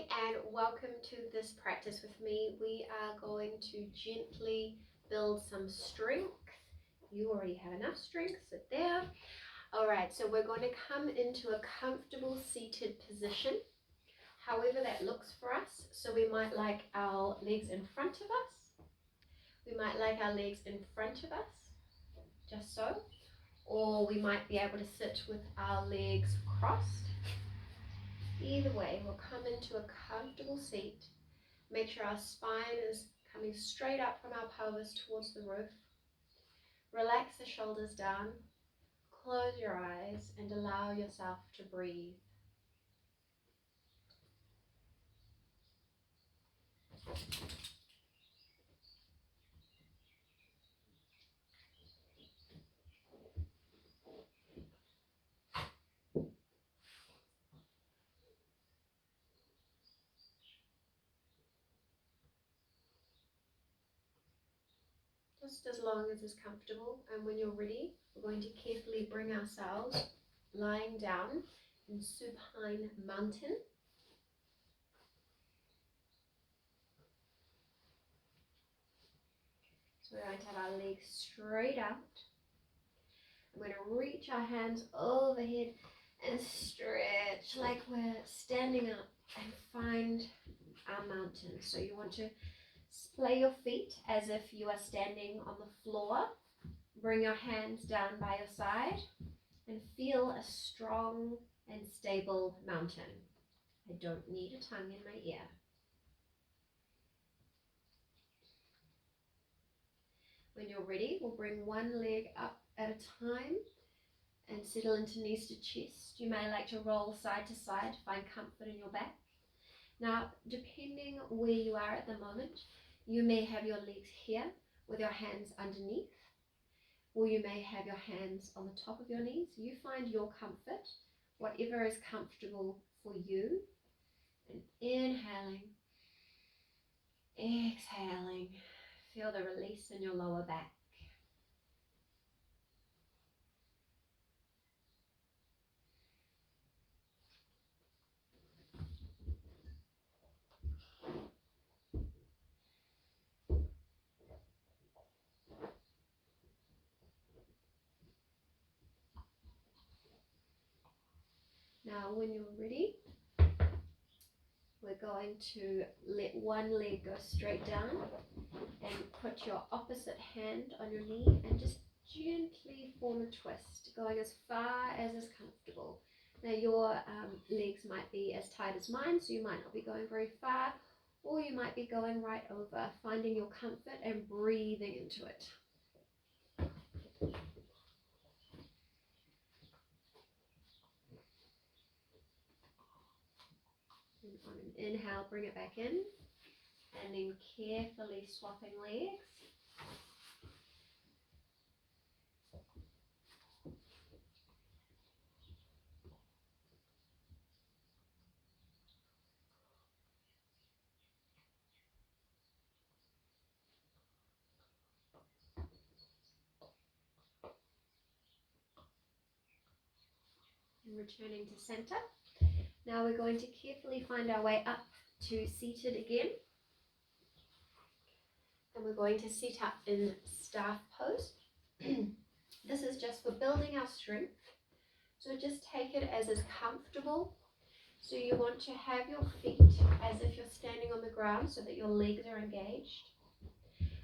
Hi and welcome to this practice with me. We are going to gently build some strength. You already have enough strength, sit there. Alright, so we're going to come into a comfortable seated position, however that looks for us. So we might like our legs in front of us. We might like our legs in front of us, just so. Or we might be able to sit with our legs crossed. Either way, we'll come into a comfortable seat. Make sure our spine is coming straight up from our pelvis towards the roof. Relax the shoulders down. Close your eyes and allow yourself to breathe. Just as long as it's comfortable, and when you're ready, we're going to carefully bring ourselves lying down in supine mountain. So we're going to have our legs straight out. I'm going to reach our hands overhead and stretch like we're standing up and find our mountain. So you want to splay your feet as if you are standing on the floor. Bring your hands down by your side and feel a strong and stable mountain. I don't need a tongue in my ear. When you're ready, we'll bring one leg up at a time and settle into knees to chest. You may like to roll side to side, find comfort in your back. Now, depending where you are at the moment, you may have your legs here with your hands underneath, or you may have your hands on the top of your knees. You find your comfort, whatever is comfortable for you. And inhaling, exhaling, feel the release in your lower back. Now, when you're ready, we're going to let one leg go straight down and put your opposite hand on your knee and just gently form a twist, going as far as is comfortable. Now your legs might be as tight as mine, so you might not be going very far, or you might be going right over, finding your comfort and breathing into it. And on an inhale, bring it back in, and then carefully swapping legs. And returning to center. Now we're going to carefully find our way up to seated again. And we're going to sit up in staff pose. This is just for building our strength. So just take it as is comfortable. So you want to have your feet as if you're standing on the ground so that your legs are engaged.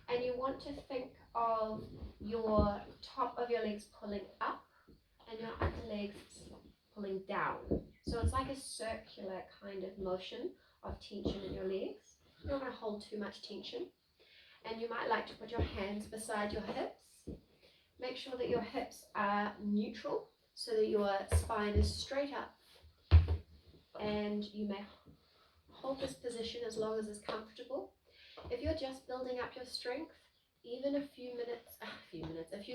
And you want to think of your top of your legs pulling up and your upper legs pulling down. So it's like a circular kind of motion of tension in your legs. You don't want to hold too much tension. And you might like to put your hands beside your hips. Make sure that your hips are neutral so that your spine is straight up. And you may hold this position as long as it's comfortable. If you're just building up your strength, even a few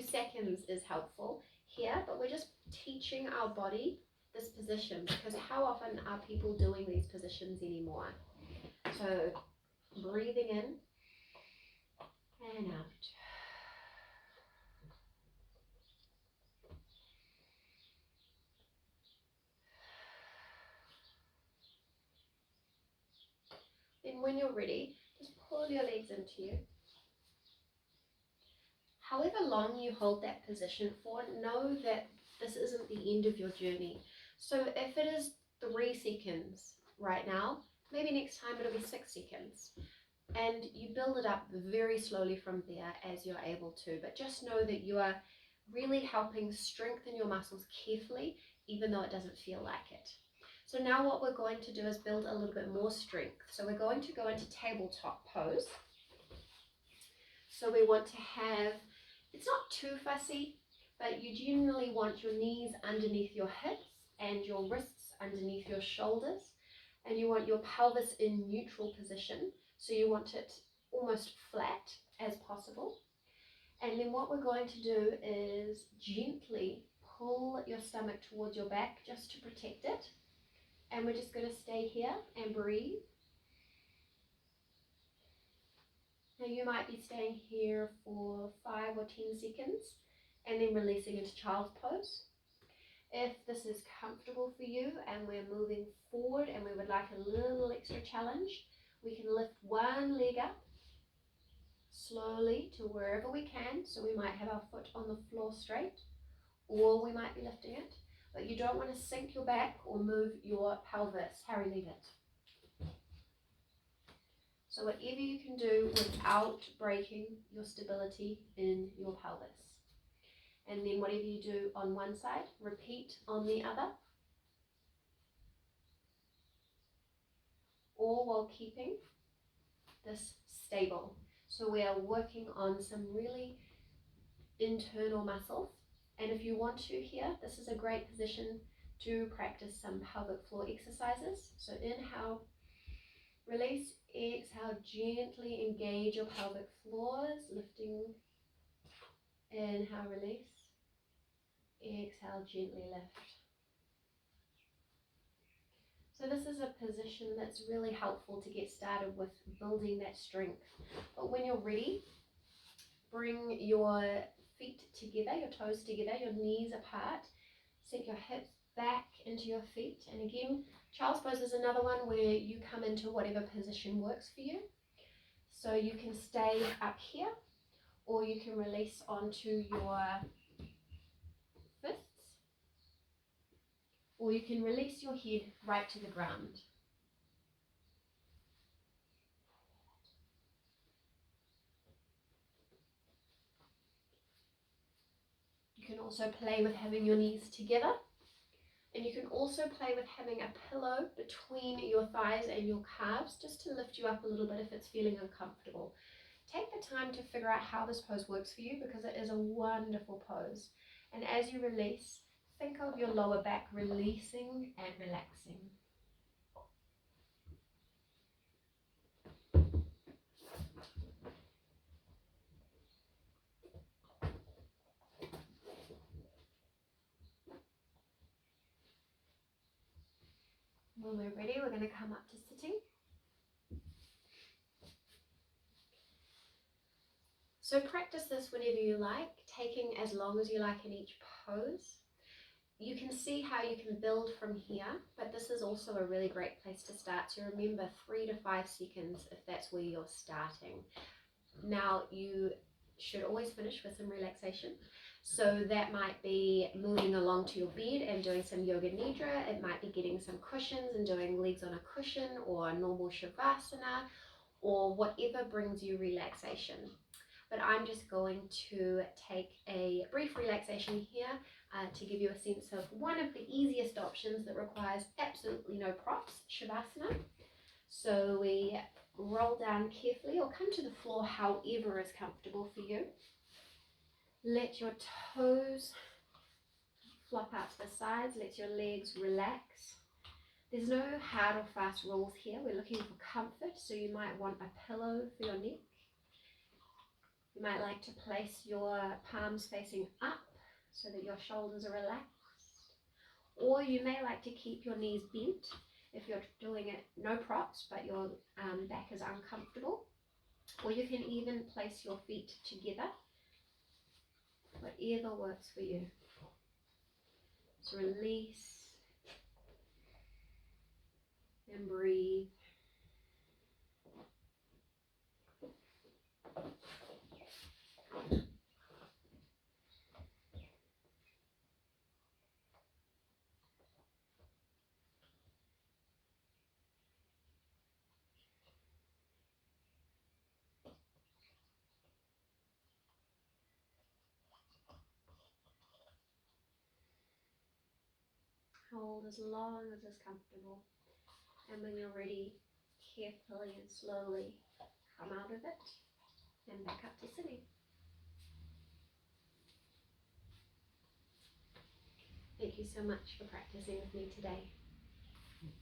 seconds is helpful here, but we're just teaching our body this position, because how often are people doing these positions anymore? So breathing in and out. when you're ready, just pull your legs into you. However long you hold that position for, know that this isn't the end of your journey. So if it is 3 seconds right now, maybe next time it'll be 6 seconds. And you build it up very slowly from there as you're able to. But just know that you are really helping strengthen your muscles carefully, even though it doesn't feel like it. So now what we're going to do is build a little bit more strength. So we're going to go into tabletop pose. So we want to have, it's not too fussy, but you generally want your knees underneath your hips and your wrists underneath your shoulders. And you want your pelvis in neutral position. So you want it almost flat as possible. And then what we're going to do is gently pull your stomach towards your back just to protect it. And we're just going to stay here and breathe. Now you might be staying here for 5 or 10 seconds and then releasing into child's pose. If this is comfortable for you and we're moving forward and we would like a little extra challenge, we can lift one leg up slowly to wherever we can. So we might have our foot on the floor straight, or we might be lifting it, but you don't want to sink your back or move your pelvis. Harry, leave it. So whatever you can do without breaking your stability in your pelvis. And then whatever you do on one side, repeat on the other, all while keeping this stable. So we are working on some really internal muscles. And if you want to here, this is a great position to practice some pelvic floor exercises. So inhale, release, exhale, gently engage your pelvic floors, lifting, inhale, release, exhale, gently lift. So this is a position that's really helpful to get started with building that strength. But when you're ready, bring your feet together, your toes together, your knees apart, sink your hips back into your feet. And again, child's pose is another one where you come into whatever position works for you. So you can stay up here, or you can release onto your fists, or you can release your head right to the ground. You can also play with having your knees together, and you can also play with having a pillow between your thighs and your calves just to lift you up a little bit if it's feeling uncomfortable. Take the time to figure out how this pose works for you, because it is a wonderful pose. And as you release, think of your lower back releasing and relaxing. When we're ready, we're going to come up to sitting. So practice this whenever you like, taking as long as you like in each pose. You can see how you can build from here, but this is also a really great place to start. So remember 3 to 5 seconds if that's where you're starting. Now you should always finish with some relaxation. So that might be moving along to your bed and doing some yoga nidra. It might be getting some cushions and doing legs on a cushion, or normal shavasana, or whatever brings you relaxation. But I'm just going to take a brief relaxation here to give you a sense of one of the easiest options that requires absolutely no props, shavasana. So we roll down carefully or come to the floor however is comfortable for you. Let your toes flop out to the sides, let your legs relax. There's no hard or fast rules here. We're looking for comfort, so you might want a pillow for your neck. You might like to place your palms facing up so that your shoulders are relaxed. Or you may like to keep your knees bent if you're doing it no props, but your back is uncomfortable. Or you can even place your feet together. Whatever works for you. So release and breathe. hold as long as is comfortable. And when you're ready, carefully and slowly come out of it and back up to sitting. Thank you so much for practicing with me today.